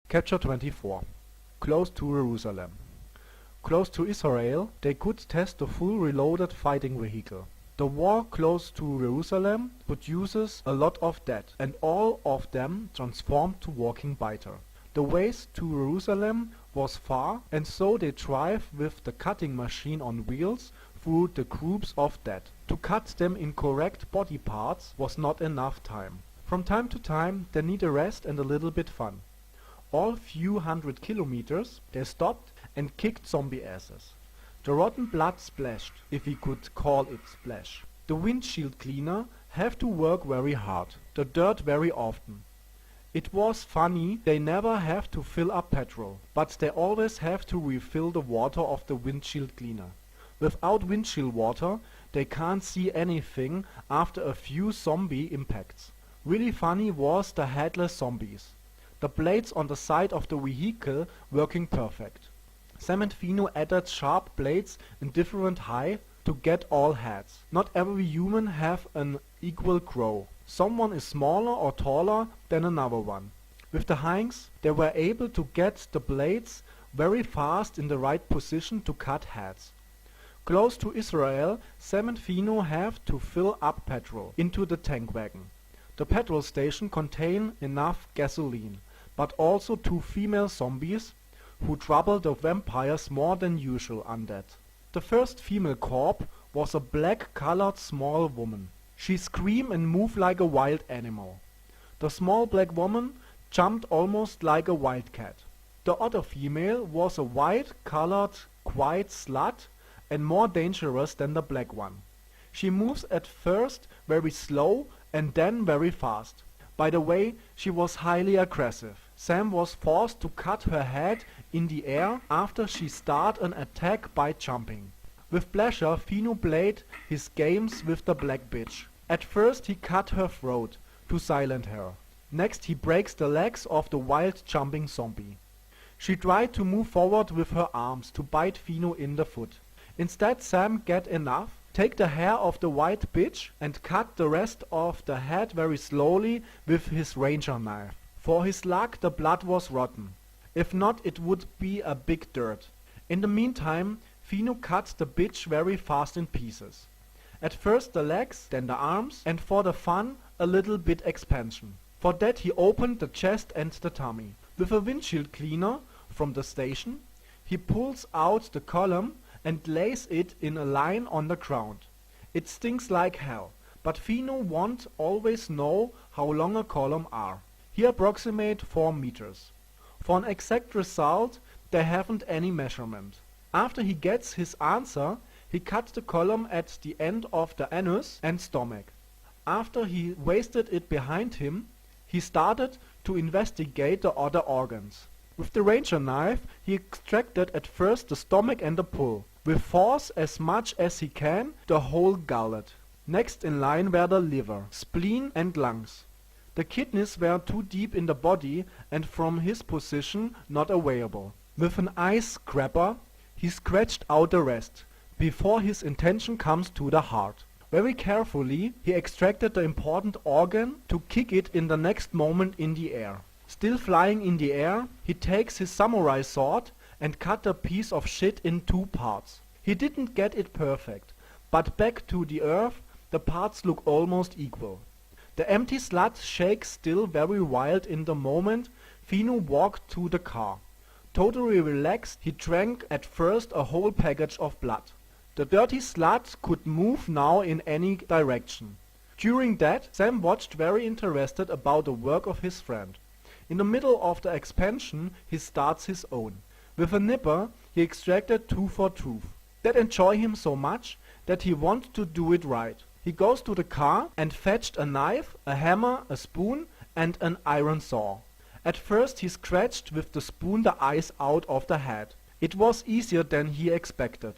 Chapter 24. Close to Jerusalem. Close to Israel, they could test the full reloaded fighting vehicle. The war close to Jerusalem produces a lot of dead, and all of them transformed to walking biter. The ways to Jerusalem was far, and so they drive with the cutting machine on wheels through the groups of dead. To cut them in correct body parts was not enough time. From time to time they need a rest and a little bit fun. All few hundred kilometers they stopped and kicked zombie asses. The rotten blood splashed, if we could call it splash. The windshield cleaner have to work very hard, the dirt very often. It was funny, they never have to fill up petrol, but they always have to refill the water of the windshield cleaner. Without windshield water they can't see anything after a few zombie impacts. Really funny was the headless zombies. The blades on the side of the vehicle working perfect. Sam and Fino added sharp blades in different height to get all heads. Not every human have an equal grow. Someone is smaller or taller than another one. With the hinds, they were able to get the blades very fast in the right position to cut heads. Close to Israel, Sam and Fino have to fill up petrol into the tank wagon. The petrol station contain enough gasoline, but also two female zombies who trouble the vampires more than usual undead. The first female corpse was a black-colored small woman. She screamed and moved like a wild animal. The small black woman jumped almost like a wildcat. The other female was a white-colored quiet slut and more dangerous than the black one. She moves at first very slow and then very fast. By the way, she was highly aggressive. Sam was forced to cut her head in the air after she started an attack by jumping. With pleasure, Fino played his games with the black bitch. At first he cut her throat to silence her. Next he breaks the legs of the wild jumping zombie. She tried to move forward with her arms to bite Fino in the foot. Instead Sam get enough, take the hair of the white bitch and cut the rest of the head very slowly with his ranger knife. For his luck the blood was rotten. If not it would be a big dirt. In the meantime Fino cut the bitch very fast in pieces. At first the legs, then the arms, and for the fun a little bit expansion. For that he opened the chest and the tummy. With a windshield cleaner from the station he pulls out the column and lays it in a line on the ground. It stinks like hell, but Fino won't always know how long a column are. He approximate 4 meters. For an exact result they haven't any measurement. After he gets his answer, he cut the column at the end of the anus and stomach. After he wasted it behind him, he started to investigate the other organs. With the ranger knife he extracted at first the stomach and the pull. With force as much as he can, the whole gullet. Next in line were the liver, spleen and lungs. The kidneys were too deep in the body and from his position not available. With an ice scraper he scratched out the rest, before his intention comes to the heart. Very carefully he extracted the important organ to kick it in the next moment in the air. Still flying in the air, he takes his samurai sword and cut the piece of shit in 2 parts. He didn't get it perfect, but back to the earth the parts look almost equal. The empty slut shakes still very wild in the moment Fino walked to the car. Totally relaxed, he drank at first a whole package of blood. The dirty slut could move now in any direction. During that, Sam watched very interested about the work of his friend. In the middle of the expansion he starts his own. With a nipper he extracted 2 for tooth. That enjoy him so much that he want to do it right. He goes to the car and fetched a knife, a hammer, a spoon and an iron saw. At first he scratched with the spoon the eyes out of the head. It was easier than he expected.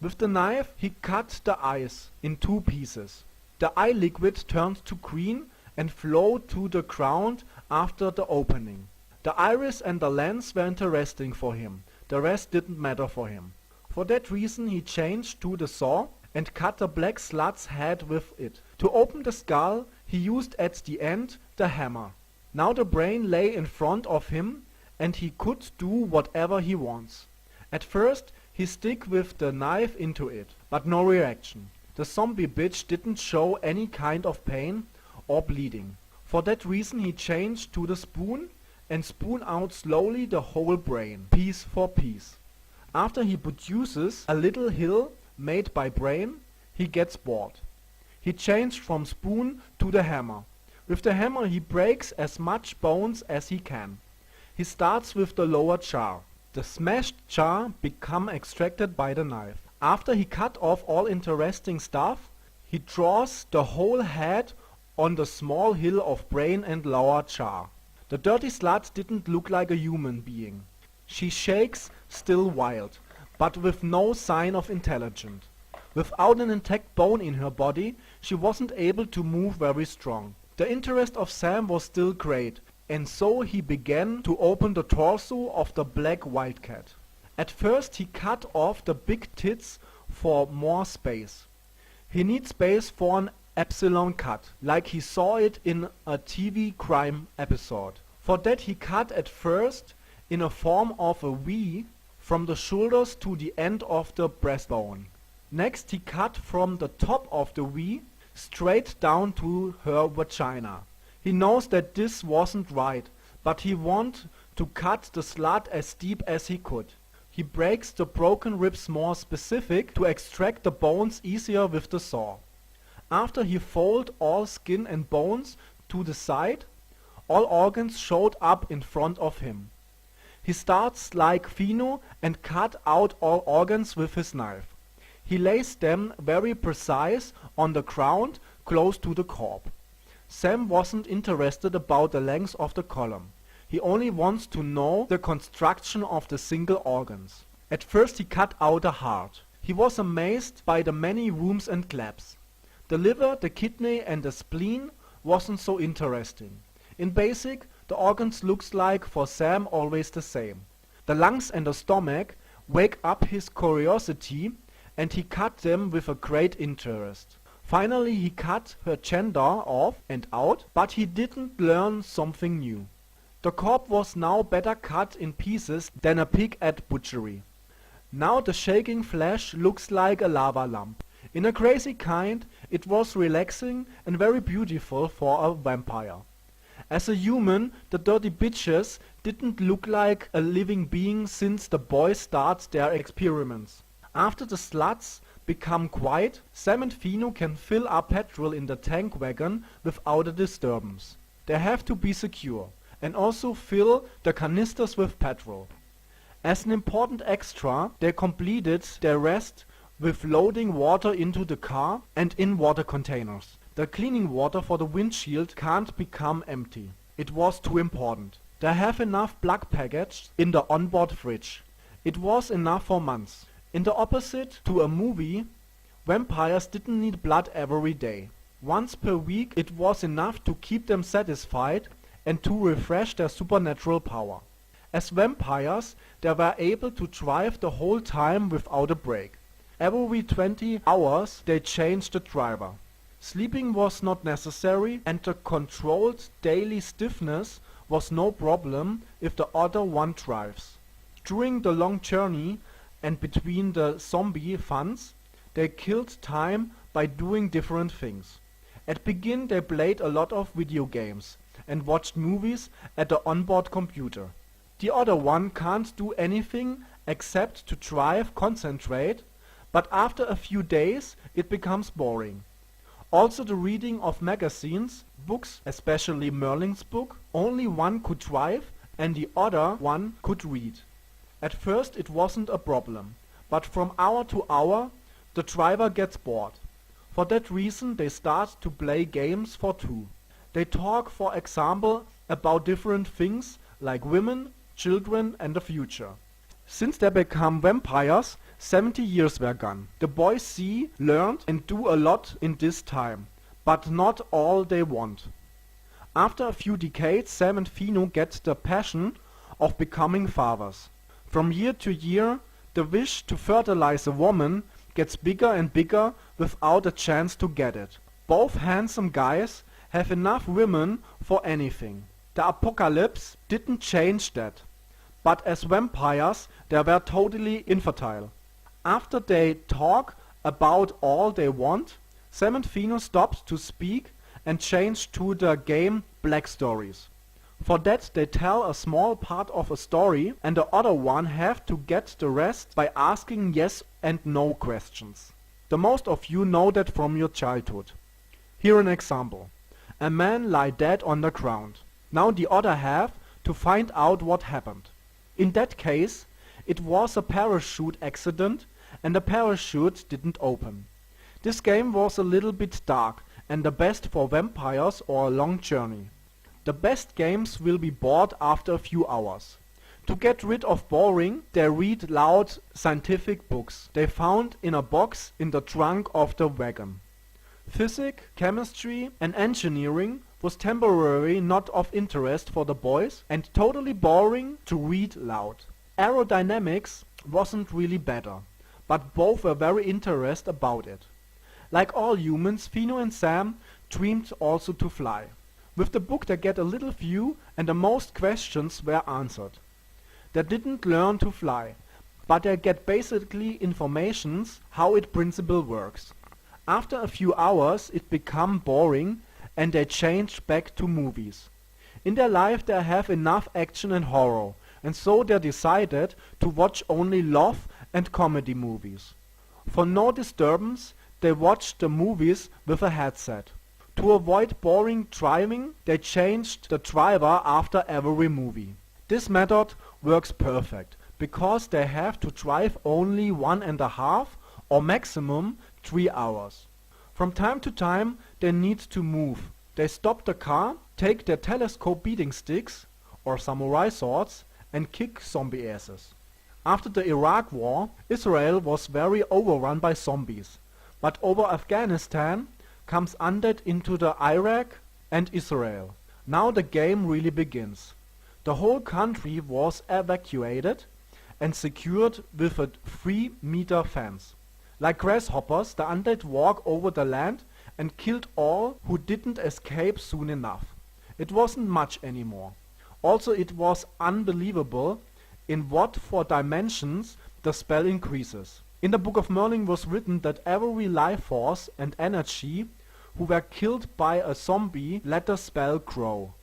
With the knife he cut the eyes in 2 pieces. The eye liquid turned to green and flowed to the ground after the opening. The iris and the lens were interesting for him, the rest didn't matter for him. For that reason he changed to the saw and cut the black slut's head with it. To open the skull he used at the end the hammer. Now the brain lay in front of him and he could do whatever he wants. At first, he stick with the knife into it, but no reaction. The zombie bitch didn't show any kind of pain or bleeding. For that reason he changed to the spoon and spoon out slowly the whole brain, piece for piece. After he produces a little hill made by brain, he gets bored. He changed from spoon to the hammer. With the hammer he breaks as much bones as he can. He starts with the lower jaw. The smashed jaw become extracted by the knife. After he cut off all interesting stuff, he draws the whole head on the small hill of brain and lower jaw. The dirty slut didn't look like a human being. She shakes still wild, but with no sign of intelligence. Without an intact bone in her body, she wasn't able to move very strong. The interest of Sam was still great, and so he began to open the torso of the black wildcat. At first he cut off the big tits for more space. He needs space for an epsilon cut, like he saw it in a TV crime episode. For that he cut at first in a form of a V from the shoulders to the end of the breastbone. Next he cut from the top of the V straight down to her vagina. He knows that this wasn't right, but he wanted to cut the slut as deep as he could. He breaks the broken ribs more specific to extract the bones easier with the saw. After he folded all skin and bones to the side, all organs showed up in front of him. He starts like Fino and cut out all organs with his knife. He lays them very precise on the ground close to the corpse. Sam wasn't interested about the length of the column. He only wants to know the construction of the single organs. At first he cut out a heart. He was amazed by the many rooms and claps. The liver, the kidney and the spleen wasn't so interesting. In basic, the organs looks like for Sam always the same. The lungs and the stomach wake up his curiosity and he cut them with a great interest. Finally he cut her gender off and out, but he didn't learn something new. The corpse was now better cut in pieces than a pig at butchery. Now the shaking flesh looks like a lava lump. In a crazy kind, it was relaxing and very beautiful for a vampire. As a human, the dirty bitches didn't look like a living being since the boys start their experiments. After the sluts become quiet, Sam and Fino can fill up petrol in the tank wagon without a disturbance. They have to be secure, and also fill the canisters with petrol. As an important extra, they completed their rest with loading water into the car and in water containers. The cleaning water for the windshield can't become empty. It was too important. They have enough plug packaged in the onboard fridge. It was enough for months. In the opposite to a movie, vampires didn't need blood every day. Once per week it was enough to keep them satisfied and to refresh their supernatural power. As vampires, they were able to drive the whole time without a break. Every 20 hours they changed the driver. Sleeping was not necessary and the controlled daily stiffness was no problem if the other one drives. During the long journey and between the zombie funs, they killed time by doing different things. At begin they played a lot of video games and watched movies at the onboard computer. The other one can't do anything except to drive, concentrate, but after a few days it becomes boring. Also the reading of magazines, books, especially Merlin's book, only one could drive and the other one could read. At first it wasn't a problem, but from hour to hour the driver gets bored. For that reason they start to play games for two. They talk, for example, about different things like women, children and the future. Since they become vampires, 70 years were gone. The boys see, learned and do a lot in this time, but not all they want. After a few decades, Sam and Fino get the passion of becoming fathers. From year to year, the wish to fertilize a woman gets bigger and bigger without a chance to get it. Both handsome guys have enough women for anything. The apocalypse didn't change that. but as vampires they were totally infertile. After they talk about all they want, Sam and Fino stopped to speak and changed to the game Black Stories. For that they tell a small part of a story and the other one have to get the rest by asking yes and no questions. The most of you know that from your childhood. Here an example. A man lie dead on the ground. Now the other have to find out what happened. In that case, it was a parachute accident and the parachute didn't open. This game was a little bit dark and the best for vampires or a long journey. The best games will be bought after a few hours. To get rid of boring, they read loud scientific books they found in a box in the trunk of the wagon. Physics, chemistry and engineering was temporarily not of interest for the boys and totally boring to read loud. Aerodynamics wasn't really better, but both were very interested about it. Like all humans, Fino and Sam dreamed also to fly. With the book they get a little view and the most questions were answered. They didn't learn to fly, but they get basically informations how it principle works. After a few hours it become boring and they change back to movies. In their life they have enough action and horror, and so they decided to watch only love and comedy movies. For no disturbance they watched the movies with a headset. To avoid boring driving, they changed the driver after every movie. This method works perfect, because they have to drive only 1.5 or maximum 3 hours. From time to time they need to move. They stop the car, take their telescope beating sticks or samurai swords and kick zombie asses. After the Iraq War, Israel was very overrun by zombies, but over Afghanistan comes undead into the Iraq and Israel. Now the game really begins. The whole country was evacuated and secured with a 3-meter fence. Like grasshoppers, the undead walk over the land and killed all who didn't escape soon enough. It wasn't much anymore. Also it was unbelievable in what for dimensions the spell increases. In the Book of Merlin was written that every life force and energy who were killed by a zombie let the spell grow.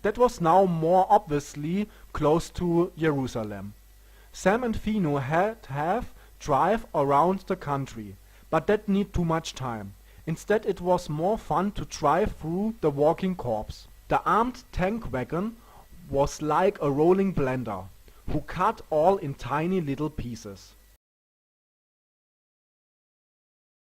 That was now more obviously close to Jerusalem. Sam and Fino had have drive around the country, but that need too much time. Instead it was more fun to drive through the walking corpse. The armed tank wagon was like a rolling blender, who cut all in tiny little pieces.